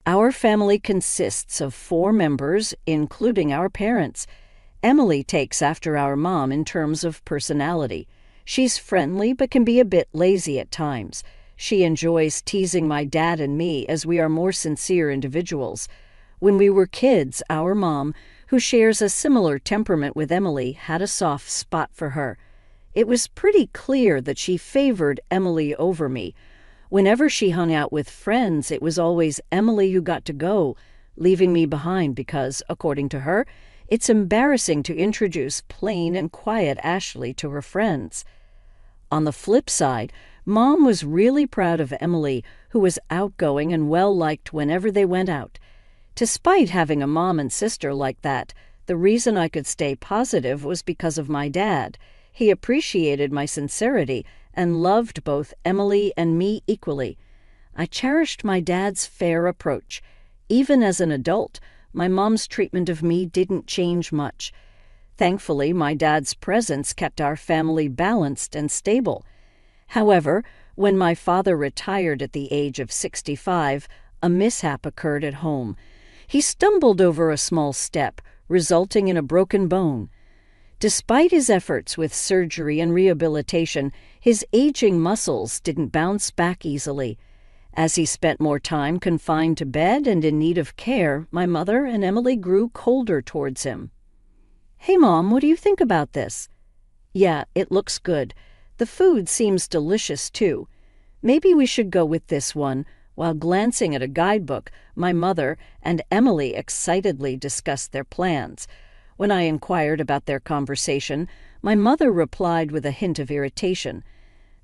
Our family consists of 4 members, including our parents. Emily takes after our mom in terms of personality. She's friendly but can be a bit lazy at times. She enjoys teasing my dad and me as we are more sincere individuals. When we were kids, our mom, who shares a similar temperament with Emily, had a soft spot for her. It was pretty clear that she favored Emily over me. Whenever she hung out with friends, it was always Emily who got to go, leaving me behind because, according to her, it's embarrassing to introduce plain and quiet Ashley to her friends. On the flip side, Mom was really proud of Emily, who was outgoing and well-liked whenever they went out. Despite having a mom and sister like that, the reason I could stay positive was because of my dad. He appreciated my sincerity and loved both Emily and me equally. I cherished my dad's fair approach. Even as an adult, my mom's treatment of me didn't change much. Thankfully, my dad's presence kept our family balanced and stable. However, when my father retired at the age of 65, a mishap occurred at home. He stumbled over a small step, resulting in a broken bone. Despite his efforts with surgery and rehabilitation, his aging muscles didn't bounce back easily. As he spent more time confined to bed and in need of care, my mother and Emily grew colder towards him. "Hey, Mom, what do you think about this?" "Yeah, it looks good. The food seems delicious, too. Maybe we should go with this one." While glancing at a guidebook, my mother and Emily excitedly discussed their plans. When I inquired about their conversation, my mother replied with a hint of irritation.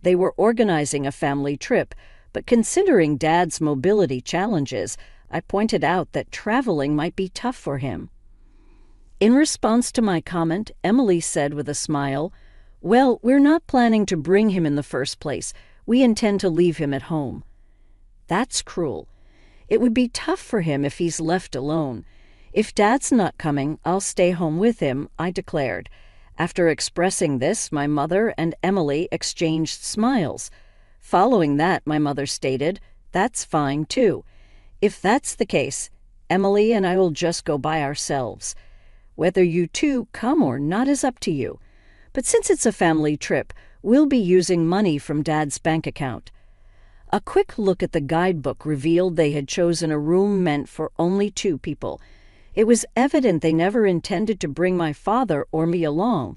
They were organizing a family trip, but considering Dad's mobility challenges, I pointed out that traveling might be tough for him. In response to my comment, Emily said with a smile, "Well, we're not planning to bring him in the first place. We intend to leave him at home." That's cruel. It would be tough for him if he's left alone. "If Dad's not coming, I'll stay home with him," I declared. After expressing this, my mother and Emily exchanged smiles. Following that, my mother stated, "That's fine, too. If that's the case, Emily and I will just go by ourselves. Whether you two come or not is up to you. But since it's a family trip, we'll be using money from Dad's bank account." A quick look at the guidebook revealed they had chosen a room meant for only 2 people. It was evident they never intended to bring my father or me along.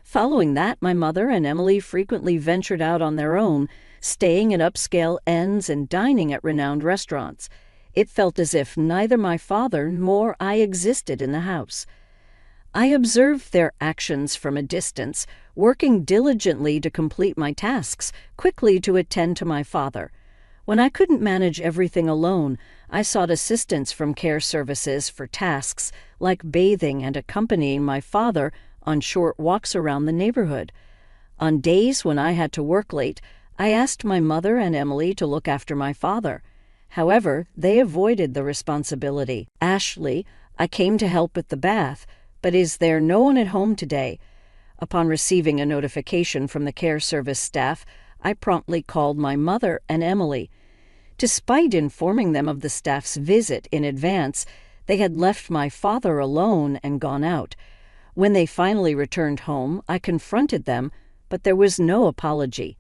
Following that, my mother and Emily frequently ventured out on their own, staying at upscale inns and dining at renowned restaurants. It felt as if neither my father nor I existed in the house. I observed their actions from a distance, working diligently to complete my tasks, quickly to attend to my father. When I couldn't manage everything alone, I sought assistance from care services for tasks like bathing and accompanying my father on short walks around the neighborhood. On days when I had to work late, I asked my mother and Emily to look after my father. However, they avoided the responsibility. "Ashley, I came to help with the bath, but is there no one at home today?" Upon receiving a notification from the care service staff, I promptly called my mother and Emily. Despite informing them of the staff's visit in advance, they had left my father alone and gone out. When they finally returned home, I confronted them, but there was no apology.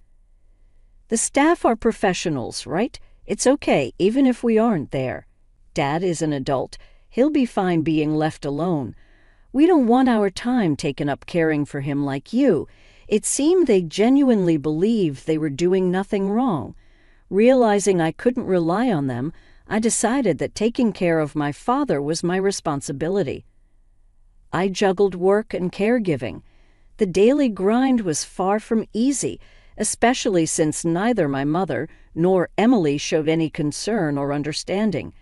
"The staff are professionals, right? It's okay, even if we aren't there. Dad is an adult. He'll be fine being left alone. We don't want our time taken up caring for him like you." It seemed they genuinely believed they were doing nothing wrong. Realizing I couldn't rely on them, I decided that taking care of my father was my responsibility. I juggled work and caregiving. The daily grind was far from easy, especially since neither my mother nor Emily showed any concern or understanding.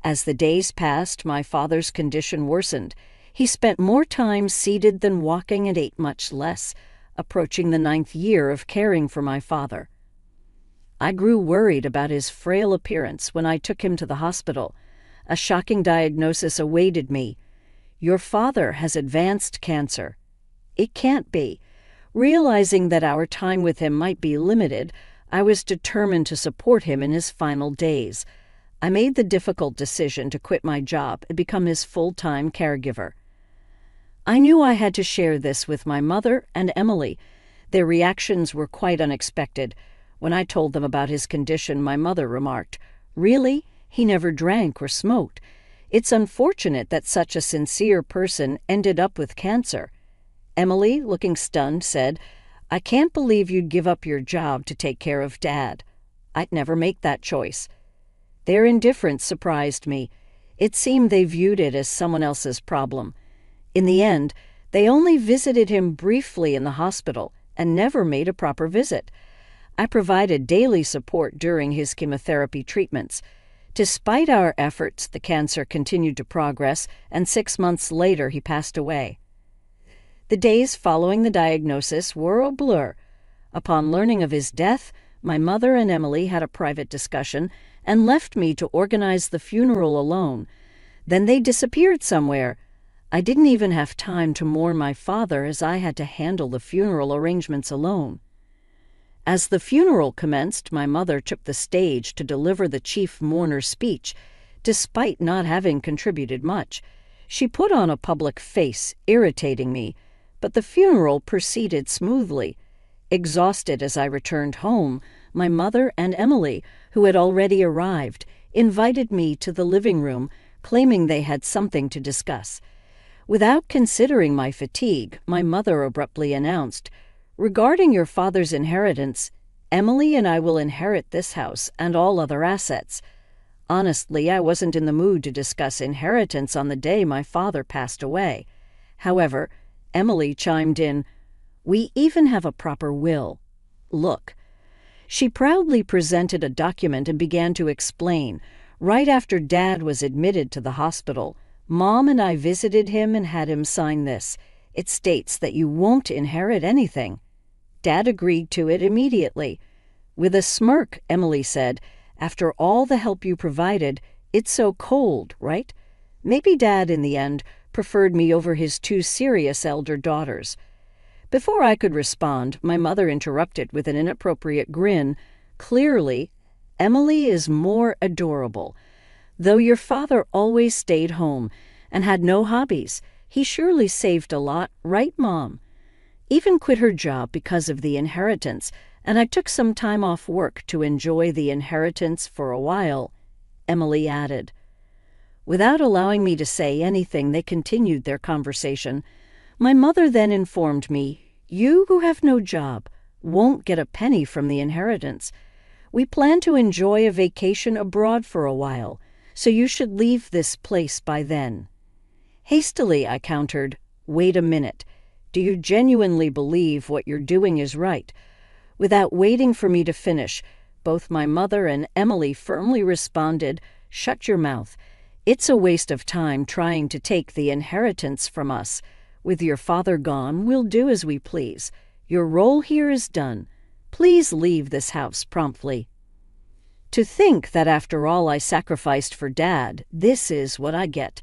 As the days passed, my father's condition worsened. He spent more time seated than walking and ate much less, approaching the 9th year of caring for my father. I grew worried about his frail appearance when I took him to the hospital. A shocking diagnosis awaited me. "Your father has advanced cancer." It can't be. Realizing that our time with him might be limited, I was determined to support him in his final days. I made the difficult decision to quit my job and become his full-time caregiver. I knew I had to share this with my mother and Emily. Their reactions were quite unexpected. When I told them about his condition, my mother remarked, "Really? He never drank or smoked. It's unfortunate that such a sincere person ended up with cancer." Emily, looking stunned, said, "I can't believe you'd give up your job to take care of Dad. I'd never make that choice." Their indifference surprised me. It seemed they viewed it as someone else's problem. In the end, they only visited him briefly in the hospital and never made a proper visit. I provided daily support during his chemotherapy treatments. Despite our efforts, the cancer continued to progress, and 6 months later he passed away. The days following the diagnosis were a blur. Upon learning of his death, my mother and Emily had a private discussion and left me to organize the funeral alone. Then they disappeared somewhere. I didn't even have time to mourn my father, as I had to handle the funeral arrangements alone. As the funeral commenced, my mother took the stage to deliver the chief mourner's speech. Despite not having contributed much, she put on a public face, irritating me, but the funeral proceeded smoothly. Exhausted as I returned home, my mother and Emily, who had already arrived, invited me to the living room, claiming they had something to discuss. Without considering my fatigue, my mother abruptly announced, "Regarding your father's inheritance, Emily and I will inherit this house and all other assets." Honestly, I wasn't in the mood to discuss inheritance on the day my father passed away. However, Emily chimed in, "We even have a proper will. Look." She proudly presented a document and began to explain. Right after Dad was admitted to the hospital, Mom and I visited him and had him sign this. It states that you won't inherit anything. Dad agreed to it immediately. With a smirk, Emily said, "After all the help you provided, it's so cold, right?" Maybe Dad, in the end, preferred me over his 2 serious elder daughters. Before I could respond, my mother interrupted with an inappropriate grin. "Clearly, Emily is more adorable. Though your father always stayed home and had no hobbies, he surely saved a lot, right, Mom? Even quit her job because of the inheritance, and I took some time off work to enjoy the inheritance for a while," Emily added. Without allowing me to say anything, they continued their conversation. My mother then informed me, "You who have no job won't get a penny from the inheritance. We plan to enjoy a vacation abroad for a while, so you should leave this place by then." Hastily, I countered, "Wait a minute. Do you genuinely believe what you're doing is right?" Without waiting for me to finish, both my mother and Emily firmly responded, "Shut your mouth. It's a waste of time trying to take the inheritance from us. With your father gone, we'll do as we please. Your role here is done. Please leave this house promptly." To think that after all I sacrificed for Dad, this is what I get.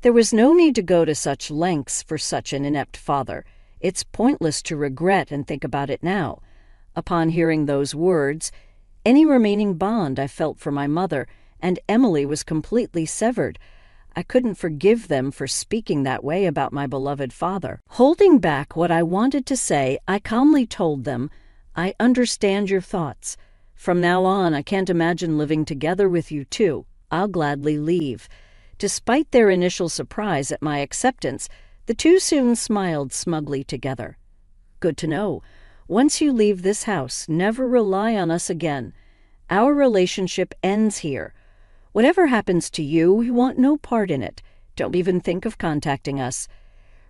There was no need to go to such lengths for such an inept father. It's pointless to regret and think about it now. Upon hearing those words, any remaining bond I felt for my mother and Emily was completely severed. I couldn't forgive them for speaking that way about my beloved father. Holding back what I wanted to say, I calmly told them, "I understand your thoughts. From now on, I can't imagine living together with you two. I'll gladly leave." Despite their initial surprise at my acceptance, the two soon smiled smugly together. "Good to know. Once you leave this house, never rely on us again. Our relationship ends here. Whatever happens to you, we want no part in it. Don't even think of contacting us."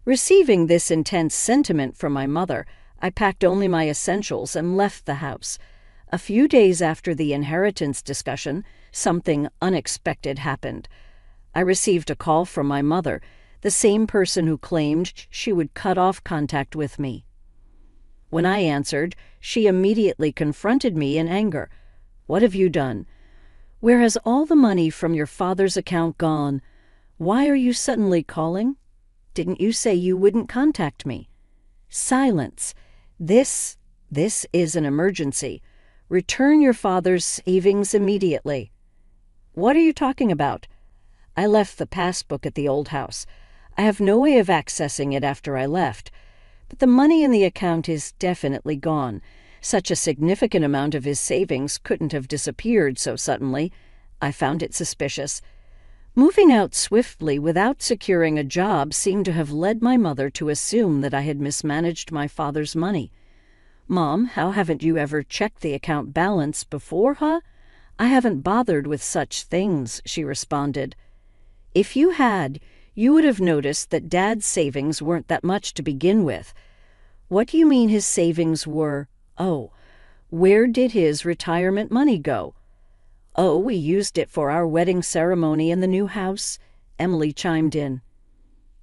Receiving this intense sentiment from my mother, I packed only my essentials and left the house. A few days after the inheritance discussion, something unexpected happened. I received a call from my mother, the same person who claimed she would cut off contact with me. When I answered, she immediately confronted me in anger. "What have you done? Where has all the money from your father's account gone? Why are you suddenly calling? Didn't you say you wouldn't contact me?" "Silence. This is an emergency. Return your father's savings immediately." What are you talking about? I left the passbook at the old house. I have no way of accessing it after I left. But the money in the account is definitely gone. Such a significant amount of his savings couldn't have disappeared so suddenly. I found it suspicious. Moving out swiftly without securing a job seemed to have led my mother to assume that I had mismanaged my father's money. Mom, how haven't you ever checked the account balance before, huh? I haven't bothered with such things, she responded. If you had, you would have noticed that Dad's savings weren't that much to begin with. What do you mean his savings were? Oh, where did his retirement money go? Oh, we used it for our wedding ceremony in the new house, Emily chimed in.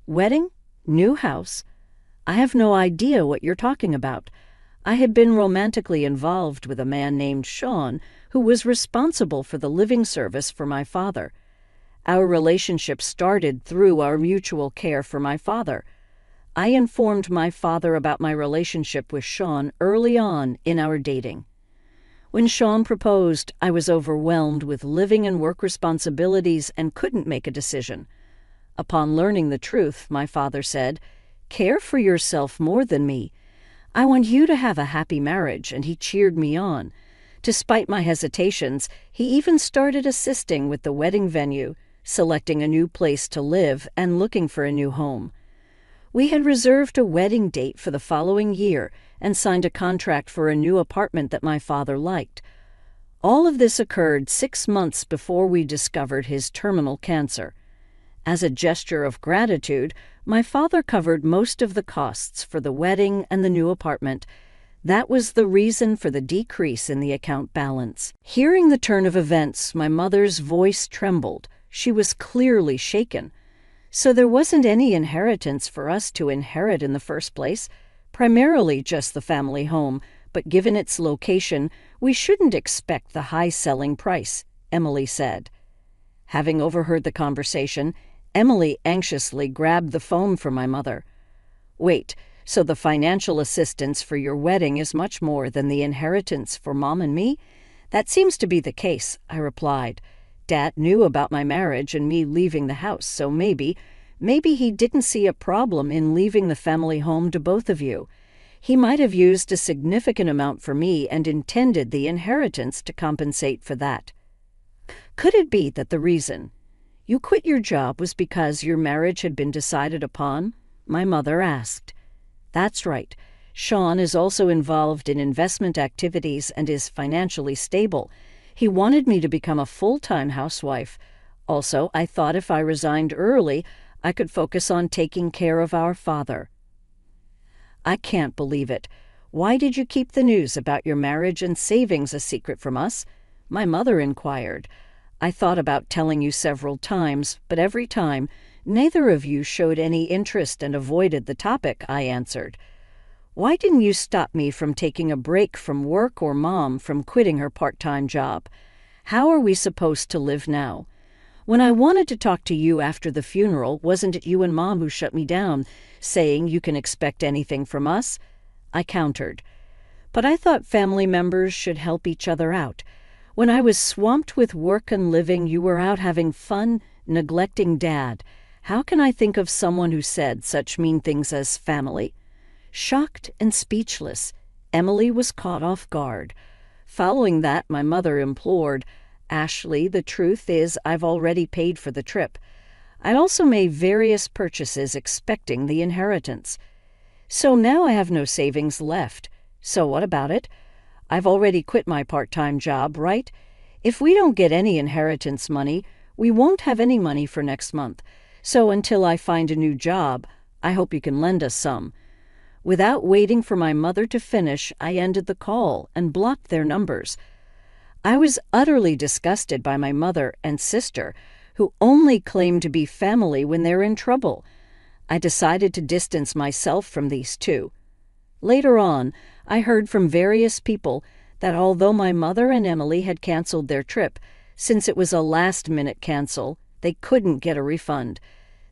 Wedding? New house? I have no idea what you're talking about. I had been romantically involved with a man named Sean who was responsible for the living service for my father. Our relationship started through our mutual care for my father. I informed my father about my relationship with Sean early on in our dating. When Sean proposed, I was overwhelmed with living and work responsibilities and couldn't make a decision. Upon learning the truth, my father said, "Care for yourself more than me. I want you to have a happy marriage," and he cheered me on. Despite my hesitations, he even started assisting with the wedding venue, selecting a new place to live and looking for a new home. We had reserved a wedding date for the following year and signed a contract for a new apartment that my father liked. All of this occurred 6 months before we discovered his terminal cancer. As a gesture of gratitude, my father covered most of the costs for the wedding and the new apartment. That was the reason for the decrease in the account balance. Hearing the turn of events, my mother's voice trembled. She was clearly shaken. So there wasn't any inheritance for us to inherit in the first place, primarily just the family home, but given its location, we shouldn't expect the high selling price, Emily said. Having overheard the conversation, Emily anxiously grabbed the phone from my mother. Wait, so the financial assistance for your wedding is much more than the inheritance for Mom and me? That seems to be the case, I replied. Dad knew about my marriage and me leaving the house, so maybe he didn't see a problem in leaving the family home to both of you. He might have used a significant amount for me and intended the inheritance to compensate for that. Could it be that the reason you quit your job was because your marriage had been decided upon? My mother asked. That's right. Sean is also involved in investment activities and is financially stable. He wanted me to become a full-time housewife. Also, I thought if I resigned early, I could focus on taking care of our father. I can't believe it. Why did you keep the news about your marriage and savings a secret from us? My mother inquired. I thought about telling you several times, but every time, neither of you showed any interest and avoided the topic, I answered. Why didn't you stop me from taking a break from work or Mom from quitting her part-time job? How are we supposed to live now? When I wanted to talk to you after the funeral, wasn't it you and Mom who shut me down, saying you can expect anything from us? I countered. But I thought family members should help each other out. When I was swamped with work and living, you were out having fun, neglecting Dad. How can I think of someone who said such mean things as family? Shocked and speechless, Emily was caught off guard. Following that, my mother implored, Ashley, the truth is I've already paid for the trip. I'd also made various purchases expecting the inheritance. So now I have no savings left. So what about it? I've already quit my part-time job, right? If we don't get any inheritance money, we won't have any money for next month. So until I find a new job, I hope you can lend us some. Without waiting for my mother to finish, I ended the call and blocked their numbers. I was utterly disgusted by my mother and sister, who only claim to be family when they're in trouble. I decided to distance myself from these two. Later on, I heard from various people that although my mother and Emily had canceled their trip, since it was a last-minute cancel, they couldn't get a refund.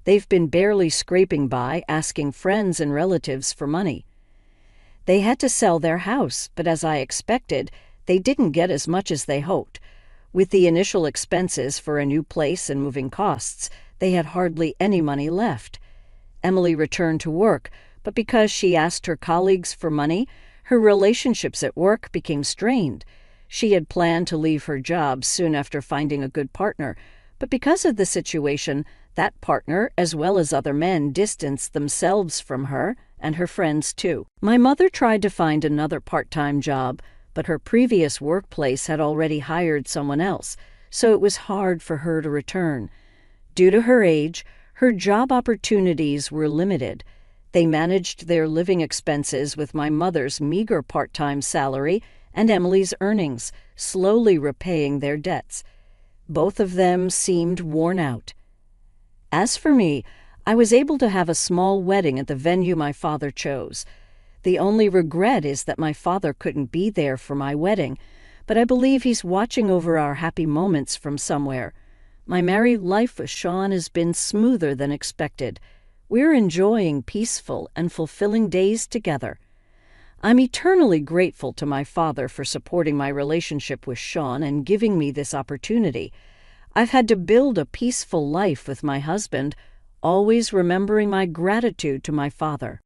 They've been barely scraping by, asking friends and relatives for money. They had to sell their house, but as I expected, they didn't get as much as they hoped. With the initial expenses for a new place and moving costs, they had hardly any money left. Emily returned to work, but because she asked her colleagues for money, her relationships at work became strained. She had planned to leave her job soon after finding a good partner, but because of the situation, that partner, as well as other men, distanced themselves from her and her friends too. My mother tried to find another part-time job, but her previous workplace had already hired someone else, so it was hard for her to return. Due to her age, her job opportunities were limited. They managed their living expenses with my mother's meager part-time salary and Emily's earnings, slowly repaying their debts. Both of them seemed worn out. As for me, I was able to have a small wedding at the venue my father chose. The only regret is that my father couldn't be there for my wedding, but I believe he's watching over our happy moments from somewhere. My married life with Sean has been smoother than expected. We're enjoying peaceful and fulfilling days together. I'm eternally grateful to my father for supporting my relationship with Sean and giving me this opportunity. I've had to build a peaceful life with my husband, always remembering my gratitude to my father.